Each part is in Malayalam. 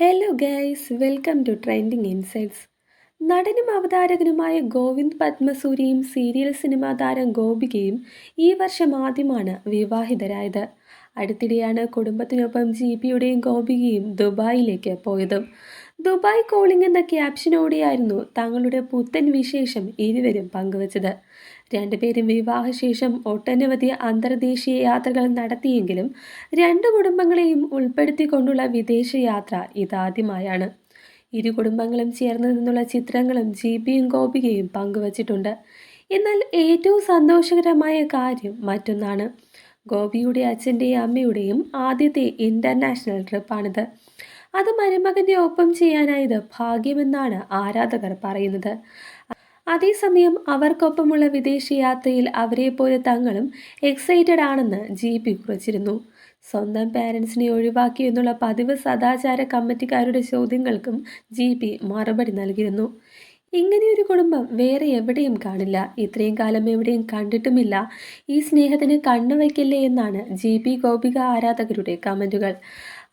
Hello guys, welcome to trending insights. നടനും അവതാരകനുമായ ഗോവിന്ദ് പത്മസൂരിയും സീരിയൽ സിനിമാ താരം ഗോപികയും ഈ വർഷം ആദ്യമാണ് വിവാഹിതരായത്. അടുത്തിടെയാണ് കുടുംബത്തിനൊപ്പം ജിപിയുടെയും ഗോപികയും ദുബായിലേക്ക് പോയതും. ദുബായ് കോളിംഗ് എന്ന ക്യാപ്ഷനോടെയായിരുന്നു തങ്ങളുടെ പുത്തൻ വിശേഷം ഇരുവരും പങ്കുവച്ചത്. രണ്ടുപേരും വിവാഹശേഷം ഒട്ടനവധി അന്തർദേശീയ യാത്രകൾ നടത്തിയെങ്കിലും രണ്ടു കുടുംബങ്ങളെയും ഉൾപ്പെടുത്തിക്കൊണ്ടുള്ള വിദേശയാത്ര ഇതാദ്യമായാണ്. ഇരു കുടുംബങ്ങളും ചേർന്ന് നിന്നുള്ള ചിത്രങ്ങളും ജിപിയും ഗോപികയും പങ്കുവച്ചിട്ടുണ്ട്. എന്നാൽ ഏറ്റവും സന്തോഷകരമായ കാര്യം മറ്റൊന്നാണ്. ഗോപിയുടെ അച്ഛൻ്റെയും അമ്മയുടെയും ആദ്യത്തെ ഇൻ്റർനാഷണൽ ട്രിപ്പാണിത്. അത് മരുമകൻ്റെ ഒപ്പം ചെയ്യാനായത് ഭാഗ്യമെന്നാണ് ആരാധകർ പറയുന്നത്. അതേസമയം അവർക്കൊപ്പമുള്ള വിദേശയാത്രയിൽ അവരെപ്പോലെ തങ്ങളും എക്സൈറ്റഡ് ആണെന്ന് ജിപി കുറിച്ചിരുന്നു. സ്വന്തം പാരൻസിനെ ഒഴിവാക്കി എന്നുള്ള പതിവ് സദാചാര കമ്മിറ്റിക്കാരുടെ ചോദ്യങ്ങൾക്കും ജിപി മറുപടി നൽകിയിരുന്നു. ഇങ്ങനെയൊരു കുടുംബം വേറെ എവിടെയും കാണില്ല, ഇത്രയും കാലം എവിടെയും കണ്ടിട്ടുമില്ല, ഈ സ്നേഹത്തിന് കണ്ണുവയ്ക്കില്ലേ എന്നാണ് ജിപി ഗോപിക ആരാധകരുടെ കമൻറ്റുകൾ.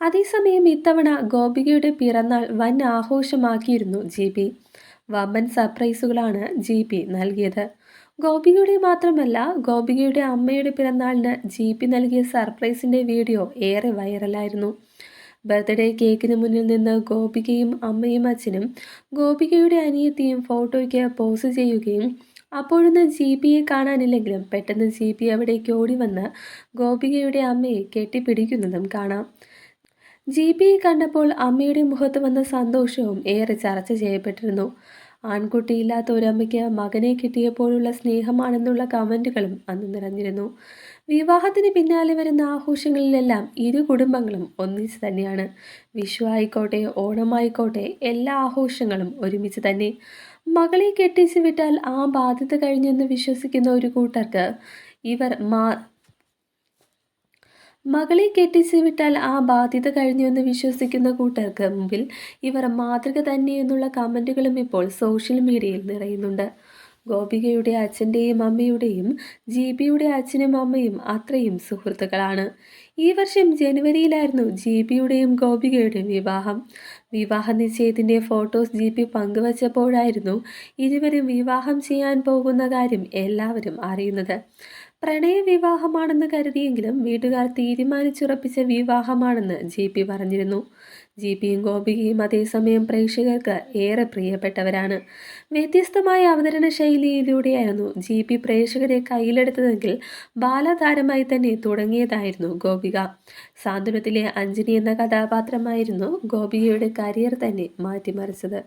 അതേസമയം ഇത്തവണ ഗോപികയുടെ പിറന്നാൾ വൻ ആഘോഷമാക്കിയിരുന്നു ജിപി. വമ്പൻ സർപ്രൈസുകളാണ് ജിപി നൽകിയത്. ഗോപികയുടെ മാത്രമല്ല, ഗോപികയുടെ അമ്മയുടെ പിറന്നാളിന് ജിപി നൽകിയ സർപ്രൈസിൻ്റെ വീഡിയോ ഏറെ വൈറലായിരുന്നു. ബർത്ത്ഡേ കേക്കിന് മുന്നിൽ നിന്ന് ഗോപികയും അമ്മയും അച്ഛനും ഗോപികയുടെ അനിയത്തിയും ഫോട്ടോയ്ക്ക് പോസ് ചെയ്യുകയും അപ്പോഴൊന്നും ജിപിയെ കാണാനില്ലെങ്കിലും പെട്ടെന്ന് ജിപി അവിടേക്ക് ഓടി വന്ന് ഗോപികയുടെ അമ്മയെ കെട്ടിപ്പിടിക്കുന്നതും കാണാം. ജിപിയെ കണ്ടപ്പോൾ അമ്മയുടെ മുഖത്ത് വന്ന സന്തോഷവും ഏറെ ചർച്ച ചെയ്യപ്പെട്ടിരുന്നു. ആൺകുട്ടിയില്ലാത്ത ഒരമ്മയ്ക്ക് മകനെ കിട്ടിയപ്പോഴുള്ള സ്നേഹമാണെന്നുള്ള കമൻറ്റുകളും അന്ന് നിറഞ്ഞിരുന്നു. വിവാഹത്തിന് പിന്നാലെ വരുന്ന ആഘോഷങ്ങളിലെല്ലാം ഇരു കുടുംബങ്ങളും ഒന്നിച്ച് തന്നെയാണ്. വിഷു ആയിക്കോട്ടെ, ഓണമായിക്കോട്ടെ, എല്ലാ ആഘോഷങ്ങളും ഒരുമിച്ച് തന്നെ. മകളെ കെട്ടിച്ചു വിട്ടാൽ ആ ബാധ്യത കഴിഞ്ഞെന്ന് വിശ്വസിക്കുന്ന ഒരു കൂട്ടർക്ക് ഇവർ മകളെ കെട്ടിച്ചു വിട്ടാൽ ആ ബാധ്യത കഴിഞ്ഞുവെന്ന് വിശ്വസിക്കുന്ന കൂട്ടർക്ക് മുമ്പിൽ ഇവർ മാതൃക തന്നെയെന്നുള്ള കമൻറ്റുകളും ഇപ്പോൾ സോഷ്യൽ മീഡിയയിൽ നിറയുന്നുണ്ട്. ഗോപികയുടെ അച്ഛൻ്റെയും അമ്മയുടെയും ജിപിയുടെ അച്ഛനും അമ്മയും അത്രയും സുഹൃത്തുക്കളാണ്. ഈ വർഷം ജനുവരിയിലായിരുന്നു ജിപിയുടെയും ഗോപികയുടെയും വിവാഹം. വിവാഹ നിശ്ചയത്തിൻ്റെ ഫോട്ടോസ് ജിപി പങ്കുവച്ചപ്പോഴായിരുന്നു ഇരുവരും വിവാഹം ചെയ്യാൻ പോകുന്ന കാര്യം എല്ലാവരും അറിയുന്നത്. പ്രണയവിവാഹമാണെന്ന് കരുതിയെങ്കിലും വീട്ടുകാർ തീരുമാനിച്ചുറപ്പിച്ച വിവാഹമാണെന്ന് ജിപി പറഞ്ഞിരുന്നു. ജിപിയും ഗോപികയും അതേസമയം പ്രേക്ഷകർക്ക് ഏറെ പ്രിയപ്പെട്ടവരാണ്. വ്യത്യസ്തമായ അവതരണ ശൈലിയിലൂടെയായിരുന്നു ജിപി പ്രേക്ഷകരെ കയ്യിലെടുത്തതെങ്കിൽ ബാലതാരമായി തന്നെ തുടങ്ങിയതായിരുന്നു ഗോപിക. സാന്ത്വനത്തിലെ അഞ്ജനി എന്ന കഥാപാത്രമായിരുന്നു ഗോപികയുടെ കരിയർ തന്നെ മാറ്റിമറിച്ചത്.